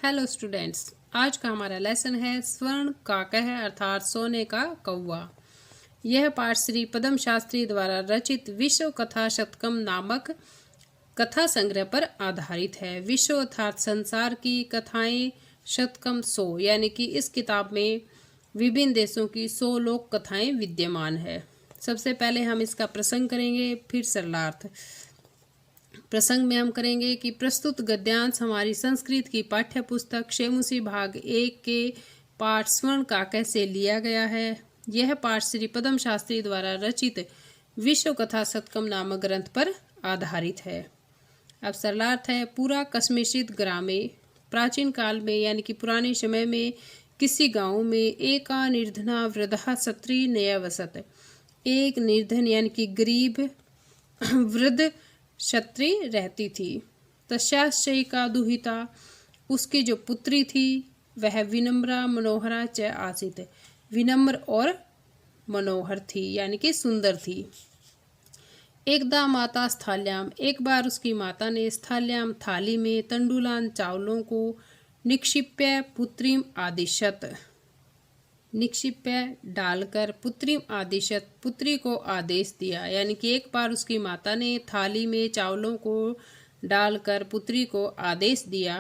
Hello students, आज का हमारा लेसन है स्वर्ण काकः अर्थात सोने का कौवा। यह पाठ श्री पद्म शास्त्री द्वारा रचित विश्व कथा शतकम नामक कथा संग्रह पर आधारित है। विश्व अर्थात संसार की कथाएं, शतकम 100 यानी कि इस किताब में विभिन्न देशों की 100 लोक कथाएं विद्यमान है। सबसे पहले हम इसका प्रसंग करेंगे, फिर सरलार्थ। प्रसंग में हम करेंगे कि प्रस्तुत गद्यांश हमारी संस्कृत की पाठ्य पुस्तक शेमुसी भाग 1 के पाठ स्वर्ण काकः से लिया गया है। यह पाठ श्री पद्म शास्त्री द्वारा रचित विश्व कथा शतकम नामक ग्रंथ पर आधारित है। अब सरलार्थ है। पूरा कस्मिश्चित् ग्रामे, प्राचीन काल में यानी कि पुराने समय में किसी गांव में एका निर्धना वृद्धा स्त्री न्यवसत। एक निर्धन यानी कि गरीब वृद्ध क्षत्री रहती थी। तस्याश्चैका दुहिता, उसकी जो पुत्री थी वह विनम्रा मनोहरा च आसीत्, विनम्र और मनोहर थी यानी कि सुंदर थी। एकदा माता स्थाल्याम, एक बार उसकी माता ने स्थाल्याम थाली में तंडुलान चावलों को निक्षिप्य पुत्रीम आदिशत, निक्षिप्य डालकर पुत्रीम आदिशत पुत्री को आदेश दिया। यानी कि एक बार उसकी माता ने थाली में चावलों को डालकर पुत्री को आदेश दिया।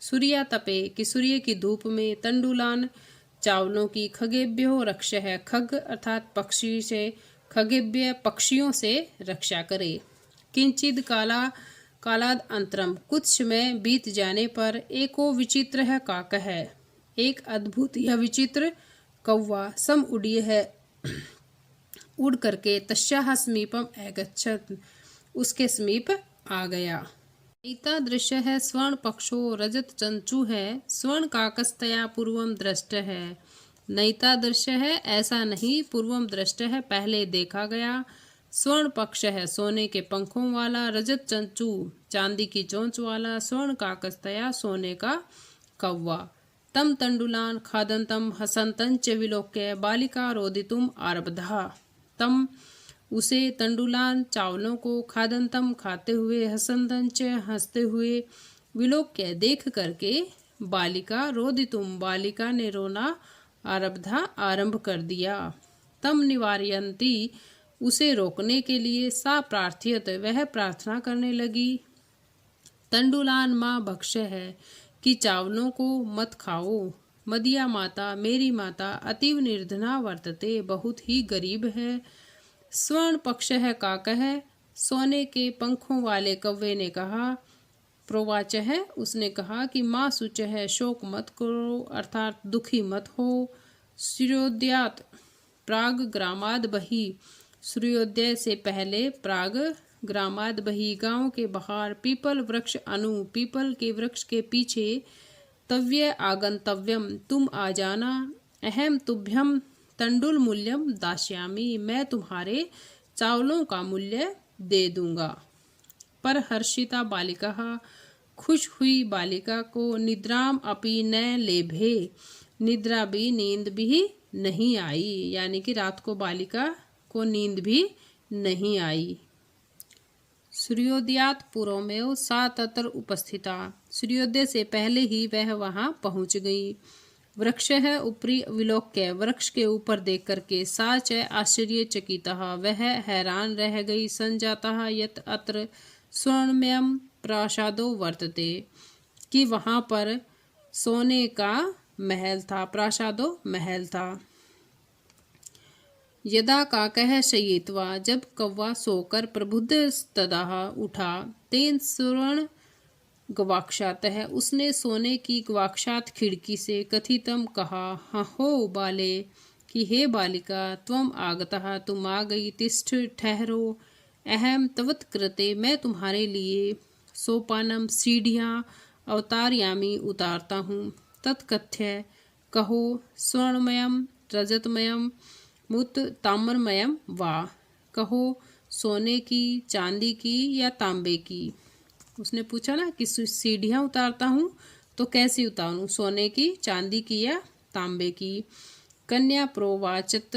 सूर्या तपे, कि सूर्य की धूप में तंडुलान चावलों की खगेभ्यो रक्ष है, खग अर्थात पक्षी से, खगेभ्य पक्षियों से रक्षा करे। किंचिद कालाद अंतरम, कुछ समय बीत जाने पर एको विचित्र है काकः है, एक अद्भुत या विचित्र कौवा सम उड़ीय है, उड़ करके तस्याः समीपम अगच्छत्, उसके समीप आ गया। नैता दृश्य है स्वर्ण पक्षो रजत चंचू है, स्वर्ण काकस्तया पूर्वम दृष्ट है। नैता दृश्य है, ऐसा नहीं, पूर्वम दृष्ट है, पहले देखा गया। स्वर्ण पक्ष है, सोने के पंखों वाला। रजत चंचू, चांदी की चोंच वाला। स्वर्ण काकस्तया, सोने का कौवा। तम तंडुलान खादंतम हसंतं च विलोक्य बालिका रोदितुम आरब्धा। तम, उसे, तंडुलान चावलों को, खादंतम खाते हुए, हसंतं च हंसते हुए, विलोक्य देख करके, बालिका रोदितुम बालिका ने रोना, आरब्धा आरंभ कर दिया। तम निवारयन्ती, उसे रोकने के लिए, सा प्रार्थयत वह प्रार्थना करने लगी। तंडुलान माँ भक्ष्य है, कि चावलों को मत खाओ। मदिया माता, मेरी माता, अतीव निर्धना वर्तते, बहुत ही गरीब है। स्वर्ण पक्ष है काकः, सोने के पंखों वाले कौवे ने कहा। प्रोवाच है, उसने कहा कि माँ शुच है, शोक मत करो अर्थात दुखी मत हो। सूर्योदयात प्राग ग्रामाद बही, सूर्योदय से पहले, प्राग ग्रामाद बही, गांव के बाहर, पीपल वृक्ष अनु, पीपल के वृक्ष के पीछे, तव्य आगंतव्यम, तुम आ जाना। अहम तुभ्यम तंडुल मूल्यम दास्यामि, मैं तुम्हारे चावलों का मूल्य दे दूंगा। पर हर्षिता बालिका, खुश हुई बालिका को, निद्राम अपि न लेभे, निद्रा भी, नींद भी नहीं आई, यानी कि रात को बालिका को नींद भी नहीं आई। सूर्योदयात पूर्वमेव सा तत्र उपस्थिता, सूर्योदय से पहले ही वह वहां पहुंच गई। वृक्ष है ऊपरी विलोक्य, वृक्ष के ऊपर देख करके, सा च आश्चर्यचकितः वह हैरान रह गई। संजातः यत अत्र स्वर्णमयम् प्रासादो वर्तते, कि वहां पर सोने का महल था, प्रासादो महल था। यदा काकः शयित्वा, जब कौवा सोकर प्रबुद्धस्तदा उठा, तेन स्वर्ण गवाक्षातः, उसने सोने की गवाक्षात खिड़की से कथितम कहा, हो बाले, कि हे बालिका, त्वम आगतः, तुम आ गई, तिष्ठ ठहरो, अहम तवत् कृते, मैं तुम्हारे लिए, सोपानम सीढ़ियाँ, अवतारयामी उतारता हूँ, तत्कथ्य कहो, स्वर्णमयम रजतमयम मुत ताम्रमयम वा, कहो सोने की, चांदी की या तांबे की। उसने पूछा ना कि सीढ़ियाँ उतारता हूँ तो कैसी उतारूँ, सोने की, चांदी की या तांबे की। कन्या प्रोवाचत,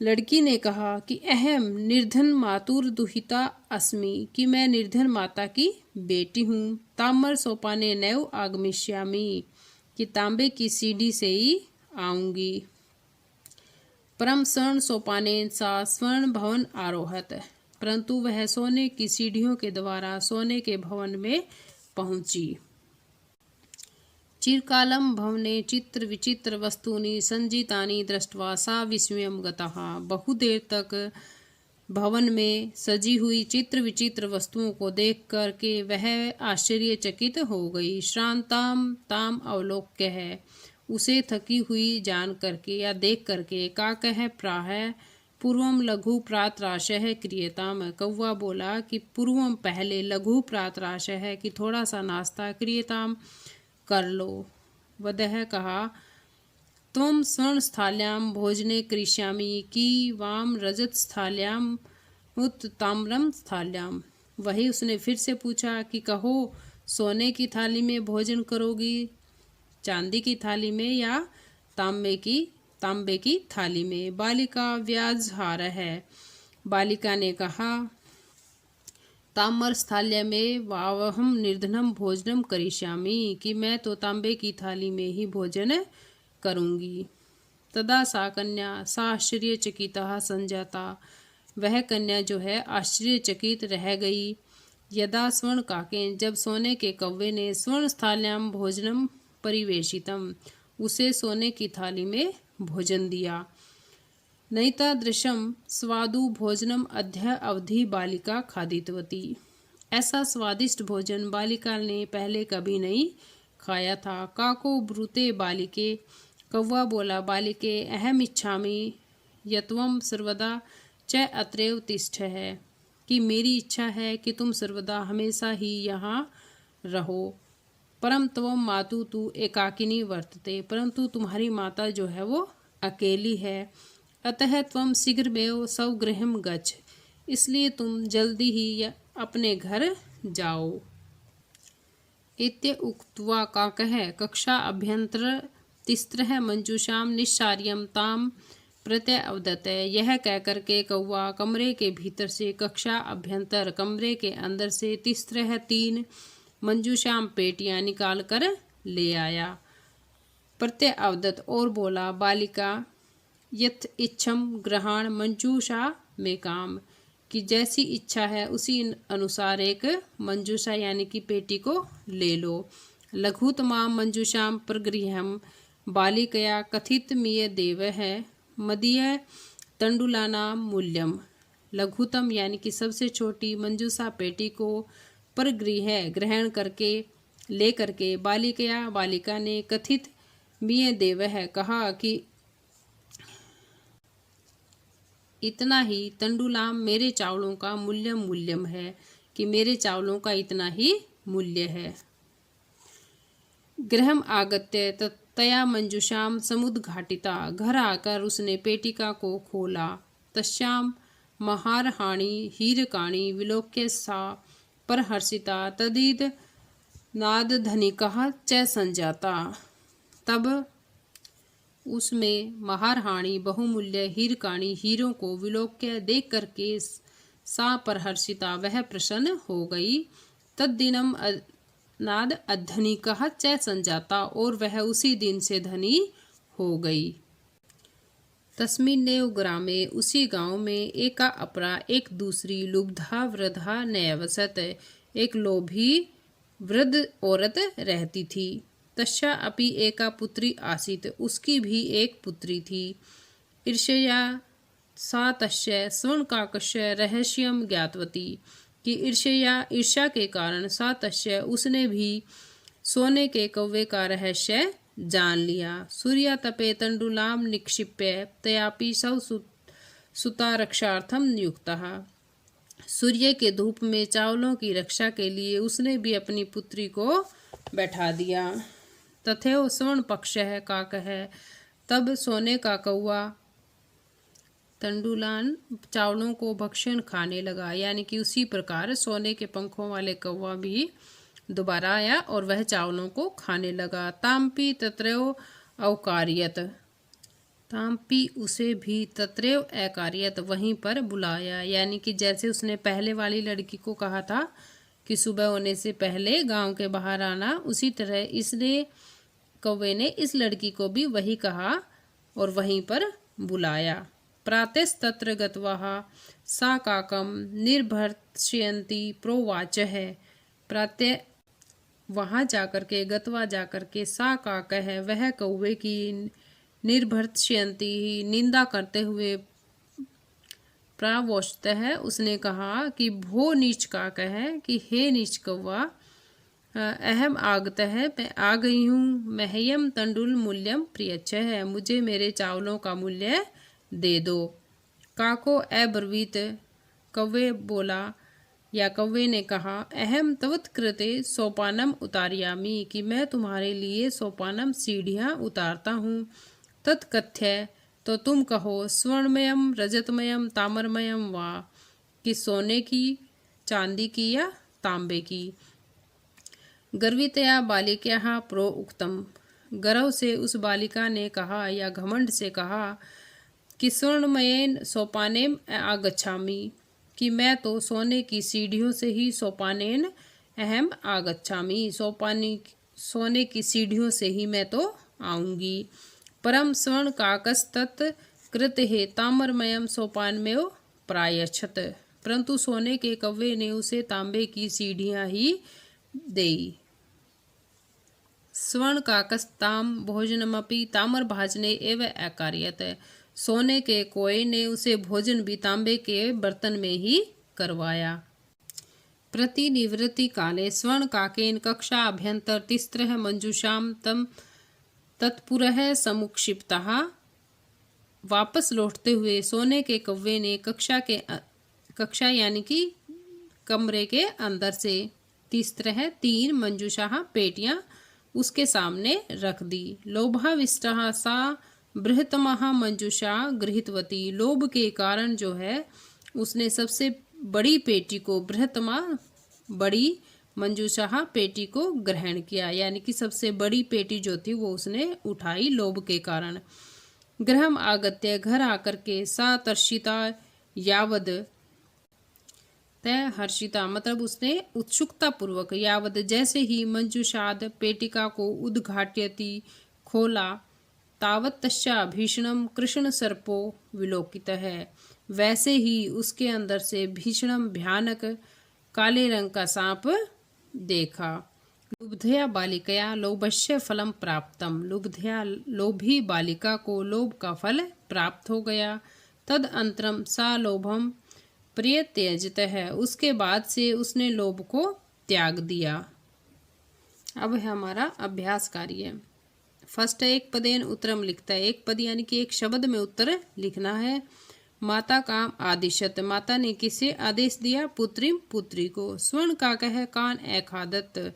लड़की ने कहा कि अहम निर्धन मातुर दुहिता अस्मि, कि मैं निर्धन माता की बेटी हूँ। ताम्र सोपाने नैव आगमिष्यामि, कि तांबे की सीढ़ी से ही आऊंगी। परम स्वर्ण सोपाने सा स्वर्ण भवन आरोहत, परंतु वह सोने की सीढ़ियों के द्वारा सोने के भवन में पहुंची। चिरकालम भवने चित्र विचित्र वस्तूनि संजितानि दृष्ट्वा सा विस्मयं गतः, बहुदेर तक भवन में सजी हुई चित्र विचित्र वस्तुओं को देख कर के वह आश्चर्यचकित हो गई। श्रांताम ताम अवलोक्य है, उसे थकी हुई जान करके या देख करके। काकः प्राह पूर्वम लघु प्रातराशः क्रियताम, कौवा बोला कि पूर्वम पहले लघु प्रातराशः है कि थोड़ा सा नाश्ता क्रियताम कर लो। वदह कहा त्वं स्वर्ण स्थाल्यां भोजने करिष्यामि कि वाम रजत स्थाल्यां उत ताम्रम स्थाल्यां। वही उसने फिर से पूछा कि कहो सोने की थाली में भोजन करोगी, चांदी की थाली में या तांबे की थाली में। बालिका व्याजहार है, बालिका ने कहा ताम्र स्थाल्य में वावहम निर्धनम भोजनम करिष्यामि, कि मैं तो तांबे की थाली में ही भोजन करूंगी। तदा सा कन्या सा आश्चर्यचकिता संजाता, वह कन्या जो है आश्चर्यचकित रह गई। यदा स्वर्ण काकेन, जब सोने के कौवे ने स्वर्ण स्थाल्याम भोजनम परिवेशितम, उसे सोने की थाली में भोजन दिया। नैतादृशम स्वादु भोजनम अद्य अवधि बालिका खादितवती, ऐसा स्वादिष्ट भोजन बालिका ने पहले कभी नहीं खाया था। काको ब्रूते बालिके, कौवा बोला बालिके अहम इच्छामि यत्वम सर्वदा च अत्रैव तिष्ठ है, कि मेरी इच्छा है कि तुम सर्वदा हमेशा ही यहाँ रहो। परम त्वम मातु तु एकाकिनी वर्तते, परंतु तुम्हारी माता जो है वो अकेली है। अतः त्वम शीघ्रमेव स्वगृहं गच्छ, इसलिए तुम जल्दी ही अपने घर जाओ। इत्य उक्त्वा काकः कक्षा अभ्यंतर तिस्त्रः मंजूषाम निस्सार्यं ताम प्रत्यवदत्, यह कहकर के कौवा कमरे के भीतर से कक्षा अभ्यंतर कमरे के अंदर से तिस्त्रः 3 मंजूषाम पेटियां निकाल कर ले आया। प्रत्यवदत् और बोला बालिका यथ इच्छम ग्रहण मंजूषा में काम, कि जैसी इच्छा है उसी अनुसार एक मंजूषा यानी कि पेटी को ले लो। लघुतमा मंजूषाम प्रगृह्यम बालिकया कथित मिय देव है मदीय तंडुलानाम मूल्यम, लघुतम यानी कि सबसे छोटी मंजूषा पेटी को परगृह ग्रहण करके ले करके बालिका ने कथित मिय देव है कहा कि इतना ही तंडुलाम मेरे चावलों का मूल्यम है, कि मेरे चावलों का इतना ही मूल्य है। गृहम आगत्य तया मंजूषाम समुद्घाटिता, घर आकर उसने पेटिका को खोला। तस्याम महारहाणि हीरकाणि विलोक्य सा परहर्षिता तदिद नादधनिकः च संजाता, तब उसमें महारहाणि बहुमूल्य हीरकाणी हीरों को विलोक्य देख करके सा परहर्षिता वह प्रसन्न हो गई। तद्दिनम नाद अधनिकः च संजाता, और वह उसी दिन से धनी हो गई। तस्मिन्नेव ग्रामे, उसी गांव में एका अपरा एक दूसरी लुब्धा वृद्धा न्यवसत, एक लोभी वृद्ध औरत रहती थी। तस्या अपि एका पुत्री आसीत, उसकी भी एक पुत्री थी। ईर्ष्या सा तस्य स्वर्णकाकस्य रहस्यम ज्ञातवती, कि ईर्ष्या के कारण सा तस्य उसने भी सोने के कौवे का रहस्य जान लिया। सूर्या तपे तंडुलाम निक्षिप्य तयापि सौ सुता रक्षार्थम नियुक्तः, सूर्य के धूप में चावलों की रक्षा के लिए उसने भी अपनी पुत्री को बैठा दिया। तथैव स्वर्ण पक्ष है काक है, तब सोने का कौवा तंडुलान चावलों को भक्षण खाने लगा, यानी कि उसी प्रकार सोने के पंखों वाले कौवा भी दोबारा आया और वह चावलों को खाने लगा। ताम्पी तत्रैव अवकार्यत, ताम्पी उसे भी तत्रैव अकार्यत वहीं पर बुलाया, यानी कि जैसे उसने पहले वाली लड़की को कहा था कि सुबह होने से पहले गांव के बाहर आना, उसी तरह इसने कौवे ने इस लड़की को भी वही कहा और वहीं पर बुलाया। प्रातस्तत्र गत्वाः सा काकं निर्भर्त्सयन्ती प्रोवाचः। प्रातः वहाँ जाकर के, गत्वा जाकर के, सा काकः वह कौवे की, निर्भर्त्सयन्ती निंदा करते हुए, प्रावोचतः उसने कहा कि भो नीच काकः कि हे नीच कौवा, अहम आगतः मैं आ गई हूँ, मह्यम तंडुल मूल्यम प्रियच्छ मुझे मेरे चावलों का मूल्य दे दो। काको अब्रवीत कौवे बोला या कौवे ने कहा, अहम तवत् कृते सोपानम उतारयामि कि मैं तुम्हारे लिए सोपानम सीढ़ियाँ उतारता हूँ। तत्कथ्य तो तुम कहो, स्वर्णमयम रजतमयम ताम्रमयम वा कि सोने की, चांदी की या तांबे की। गर्वितया बालिक्याः प्रो उक्तम, गर्व से उस बालिका ने कहा या घमंड से कहा कि स्वर्णमयेन सोपानेम आगच्छामि कि मैं तो सोने की सीढ़ियों से ही, सोपानेन अहम आगच्छामि सोने की सीढ़ियों से ही मैं तो आऊंगी। परम स्वर्ण काकस्तत् कृते ताम्रमयम सोपानमेव प्रायच्छत, परंतु सोने के कौवे ने उसे तांबे की सीढ़ियां ही देई। स्वर्ण काकस्ताम भोजनमपि ताम्रभाजने एव अकार्यत, सोने के कोए ने उसे भोजन भी तांबे के बर्तन में ही करवाया। प्रतिनिवृत्ति काले स्वर्ण काकेन कक्षा अभ्यंतर तिस्त्रः मंजूषाम तम तत्पुरः समुक्षिप्तः। वापस लौटते हुए सोने के कौवे ने कक्षा यानी कि कमरे के अंदर से, तिस्त्रः 3, मंजूषाः पेटियां उसके सामने रख दी। लोभाविष्टः सा बृहत्तमः मंजूषा गृहीतवती, लोभ के कारण जो है उसने सबसे बड़ी पेटी को, बृहत्तमा बड़ी, मंजूषा पेटी को ग्रहण किया, यानी कि सबसे बड़ी पेटी जो थी वो उसने उठाई लोभ के कारण। गृहम आगत्य घर आकर के, सा तर्षिता यावद, तय हर्षिता मतलब उसने उत्सुकता पूर्वक, यावद जैसे ही, मंजूषाद पेटिका को उद्घाट्यति खोला, तावत तस्या भीषणम कृष्ण सर्पो विलोकित है, वैसे ही उसके अंदर से भीषणम भयानक काले रंग का सांप देखा। लुब्धया बालिकया लोभस्य फलम प्राप्तम, लुब्धया लोभी बालिका को लोभ का फल प्राप्त हो गया। तद अंतरम सा लोभम प्रियत्यजत है, उसके बाद से उसने लोभ को त्याग दिया। अब है हमारा अभ्यास कार्य। फर्स्ट है एक पदेन उत्तरम लिखता है, एक पद यानी कि एक शब्द में उत्तर लिखना है। माता काम आदिशत, माता ने किसे आदेश दिया? पुत्रीम पुत्री को। स्वर्ण काकः कान अखादत,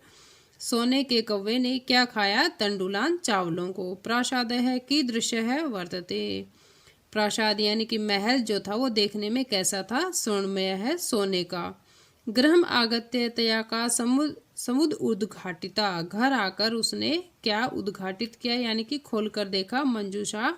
सोने के कौवे ने क्या खाया? तंडुलान चावलों को। प्रासाद है कीदृशः है वर्तते, प्रासाद यानी कि महल जो था वो देखने में कैसा था? स्वर्णमय है, सोने का। गृहम आगत्य तया का समुद उद्घाटिता, घर आकर उसने क्या उद्घाटित किया यानी कि खोलकर देखा? मंजूषा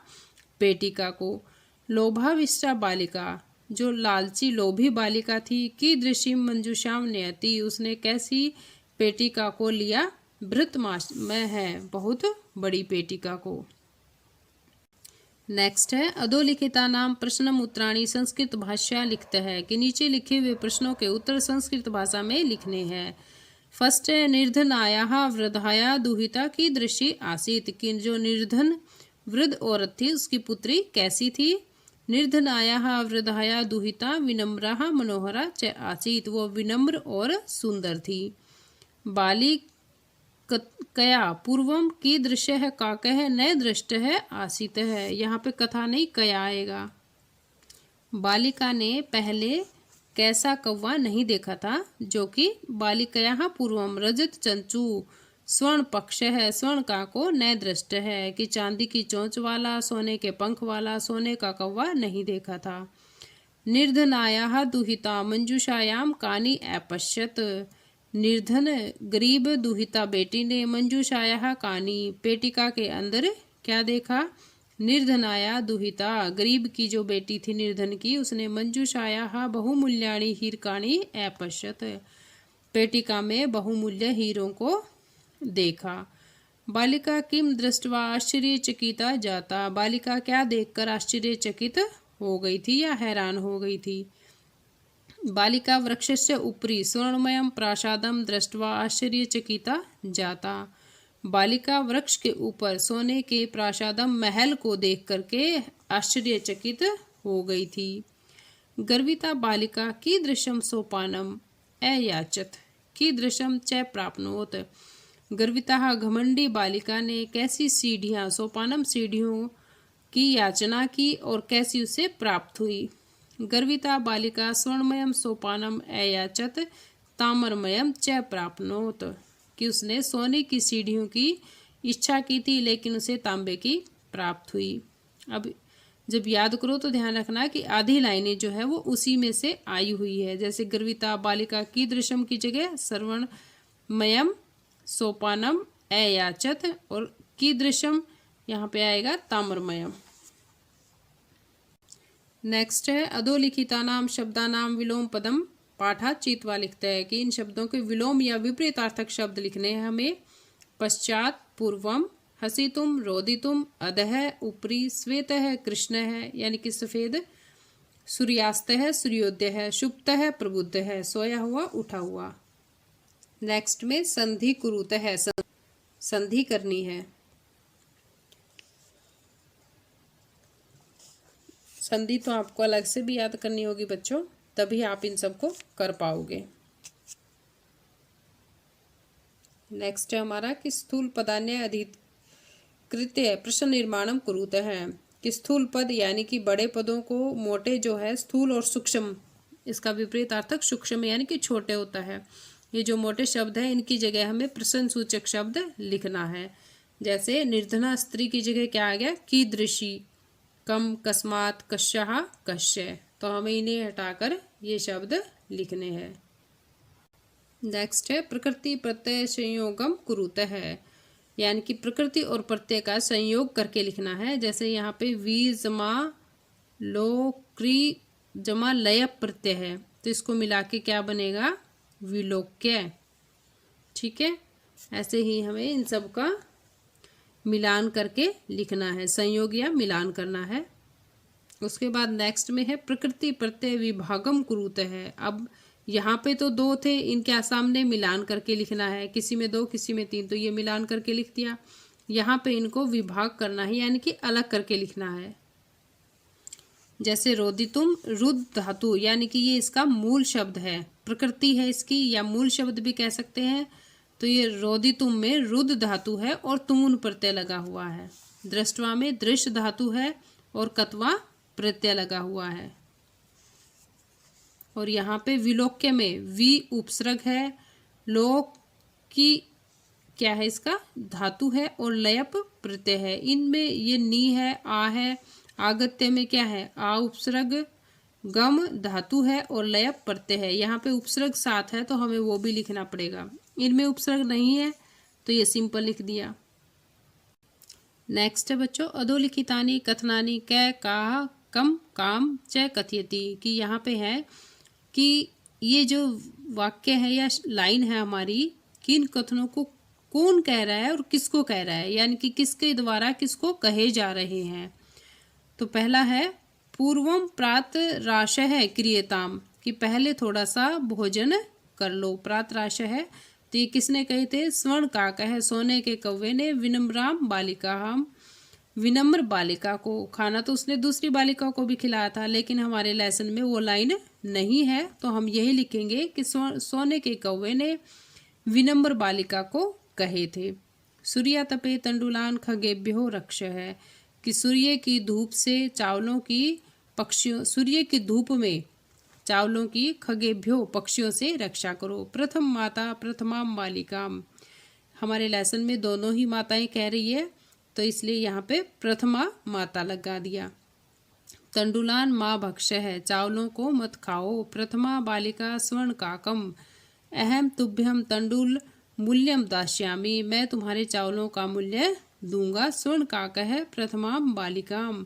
पेटिका को। लोभाविष्टा बालिका, जो लालची लोभी बालिका थी, की दृश्य मंजूषाम नयति, उसने कैसी पेटिका को लिया? वृत्तमाश में है, बहुत बड़ी पेटिका को। नेक्स्ट है अधोलिखिता नाम प्रश्नम उत्तराणी संस्कृत भाषा लिखता है कि नीचे लिखे हुए प्रश्नों के उत्तर संस्कृत भाषा में लिखने हैं। फर्स्ट है निर्धनाया वृद्धाया दुहिता की दृष्टि आसीत, कि जो निर्धन वृद्ध औरत थी उसकी पुत्री कैसी थी? निर्धनाया वृद्धाया दुहिता विनम्रा मनोहरा च आसीत, वो विनम्र और सुंदर थी। बालिक कया पूर्वम की दृश्य है काकः न दृष्ट है आसित है, यहाँ पे कथा नहीं कया आएगा। बालिका ने पहले कैसा कौवा नहीं देखा था, जो कि बालिकया पूर्वम रजत चंचू स्वर्ण पक्ष है, स्वर्ण का को न दृष्ट है, कि चांदी की चोंच वाला, सोने के पंख वाला, सोने का कौवा नहीं देखा था। निर्धनाया दुहिता मंजूषायाम कानी अपश्यत, निर्धन गरीब दुहिता बेटी ने मंजूषाया कानी पेटिका के अंदर क्या देखा? निर्धनाया दुहिता, गरीब की जो बेटी थी निर्धन की, उसने मंजूषाया बहुमूल्याणी हीरकाणी अपश्यत, पेटिका में बहुमूल्य हीरों को देखा। बालिका किम दृष्ट्वा आश्चर्यचकिता जाता, बालिका क्या देखकर आश्चर्यचकित हो गई थी या हैरान हो गई थी। बालिका वृक्षस्य उपरि स्वर्णमयं प्रासादं दृष्ट्वा आश्चर्यचकिता जाता, बालिका वृक्ष के ऊपर सोने के प्रासादम महल को देख करके आश्चर्यचकित हो गई थी। गर्विता बालिका कीदृशं सोपानम अयाचत, कीदृशं च प्राप्नोत, गर्विता घमंडी बालिका ने कैसी सीढ़ियां, सोपानम सीढ़ियों की याचना की और कैसी उसे प्राप्त हुई। गर्विता बालिका स्वर्णमयम सोपानम अयाचत ताम्रमयम च प्राप्नोत, कि उसने सोने की सीढ़ियों की इच्छा की थी लेकिन उसे तांबे की प्राप्त हुई। अब जब याद करो तो ध्यान रखना कि आधी लाइनें जो है वो उसी में से आई हुई है। जैसे गर्विता बालिका की दृश्यम की जगह सर्वणमयम सोपानम अयाचत और की दृश्यम यहाँ पे आएगा ताम्रमयम। नेक्स्ट है अधोलिखितानाम शब्दानाम विलोम पदम पाठा चित्वा, लिखता है कि इन शब्दों के विलोम या विपरीतार्थक शब्द लिखने हैं हमें। पश्चात, पूर्वम, हसितुम, रोदितुम, अधः, ऊपरी, श्वेत है, कृष्ण है यानी कि सफेद, सूर्यास्त है, सूर्योदय है, सुप्त है, प्रबुद्ध है, सोया हुआ, उठा हुआ। नेक्स्ट में संधि कुरुत है, संधि करनी है। संधि तो आपको अलग से भी याद करनी होगी बच्चों, तभी आप इन सबको कर पाओगे। नेक्स्ट है हमारा कि स्थूल पदान्य अधिकृत्य प्रश्न निर्माणम कुरुत है, कि स्थूल पद यानी कि बड़े पदों को मोटे जो है स्थूल और सूक्ष्म, इसका विपरीतार्थक सूक्ष्म यानी कि छोटे होता है। ये जो मोटे शब्द है इनकी जगह हमें प्रश्न सूचक शब्द लिखना है। जैसे निर्धना स्त्री की जगह क्या आ गया, कीदृशी, कम, कस्मात, कश्यः, कश्य, तो हमें इन्हें हटाकर ये शब्द लिखने हैं। नेक्स्ट है प्रकृति प्रत्यय संयोगम कुरुत है, यानी कि प्रकृति और प्रत्यय का संयोग करके लिखना है। जैसे यहाँ पे वी जमा लो क्री जमा लय प्रत्यय है तो इसको मिला के क्या बनेगा, विलोक्य। ठीक है, ऐसे ही हमें इन सब का मिलान करके लिखना है, संयोग या मिलान करना है। उसके बाद नेक्स्ट में है प्रकृति प्रत्यय विभागम कुरुत है। अब यहाँ पे तो दो थे, इनके सामने मिलान करके लिखना है, किसी में दो किसी में तीन, तो ये मिलान करके लिख दिया। यहाँ पे इनको विभाग करना है यानी कि अलग करके लिखना है। जैसे रोदितुम, रुद्ध धातु यानी कि ये इसका मूल शब्द है, प्रकृति है इसकी या मूल शब्द भी कह सकते हैं। तो ये रोदितुम में रुद्ध धातु है और तुमुन प्रत्यय लगा हुआ है। दृष्टवा में दृश्य धातु है और कत्वा प्रत्यय लगा हुआ है। और यहाँ पे विलोक्य में वी उपसर्ग है, लोक की क्या है इसका धातु है और लयप प्रत्यय है। इनमें ये नी है, आ है, आगत्य में क्या है आ उपसर्ग, गम धातु है और लयप प्रत्यय है। यहाँ पे उपसर्ग साथ है तो हमें वो भी लिखना पड़ेगा। इनमें उपसर्ग नहीं है तो ये सिंपल लिख दिया। नेक्स्ट है बच्चों अधोलिखितानि कथनानि कै काह कम काम च कथयति, कि यहाँ पे है कि ये जो वाक्य है या लाइन है हमारी, किन कथनों को कौन कह रहा है और किसको कह रहा है, यानी कि किसके द्वारा किसको कहे जा रहे हैं। तो पहला है पूर्वम प्रात राशः क्रियताम, कि पहले थोड़ा सा भोजन कर लो। प्रात राशः है तो ये किसने कहे थे, स्वर्ण काकः सोने के कौवे ने, विनम्राम बालिकाम विनम्र बालिका को। खाना तो उसने दूसरी बालिका को भी खिलाया था लेकिन हमारे लेसन में वो लाइन नहीं है तो हम यही लिखेंगे कि सोने के कौवे ने विनम्र बालिका को कहे थे। सूर्य तपे तंडुलान खगेभ्यो रक्ष है, कि सूर्य की धूप से चावलों की पक्षियों, सूर्य की धूप में चावलों की खगेभ्यो पक्षियों से रक्षा करो। प्रथम माता प्रथमाम बालिकाम, हमारे लेसन में दोनों ही माताएं कह रही है तो इसलिए यहाँ पे प्रथमा माता लगा दिया। तंडुलान माँ भक्ष है, चावलों को मत खाओ। प्रथमा बालिका स्वर्ण काकम, अहम तुभ्यम तंडुल मूल्यम दास्यामी, मैं तुम्हारे चावलों का मूल्य दूंगा। स्वर्ण काक है प्रथमाम बालिकाम।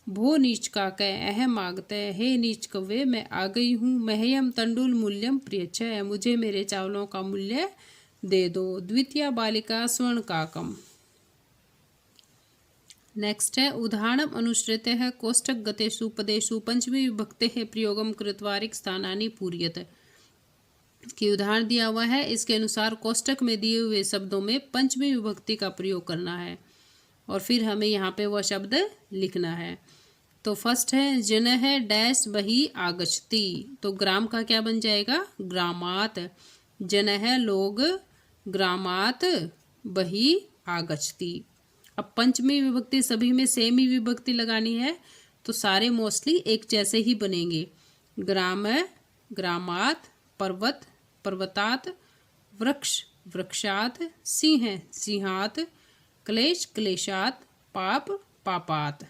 भो नीच काकै अहम आगतै, हे नीच कव्वे मैं आ गई हूँ। मह्यम तंडुल मूल्यम प्रियच्छ, मुझे मेरे चावलों का मूल्य दे दो। द्वितीया बालिका स्वर्ण काकम। नेक्स्ट है उदाहरणम अनुसृत्य है कोष्टक गतेषु पदेषु पंचमी विभक्ते है प्रयोगम कृत्वारिक स्थानानि पूर्यत की उदाहरण दिया हुआ है। इसके अनुसार कोष्टक में दिए हुए शब्दों में पंचमी विभक्ति का प्रयोग करना है और फिर हमें यहाँ पे वह शब्द लिखना है। तो फर्स्ट है जन है डैश बही आगच्छति, तो ग्राम का क्या बन जाएगा? ग्रामात। जन है लोग, ग्रामात बही आगच्छति। अब पंचमी विभक्ति सभी में सेम ही विभक्ति लगानी है तो सारे मोस्टली एक जैसे ही बनेंगे। ग्राम है ग्रामात, पर्वत पर्वतात, वृक्ष वृक्षात, सिंह है सिंहात, क्लेश क्लेशात, पाप पापात।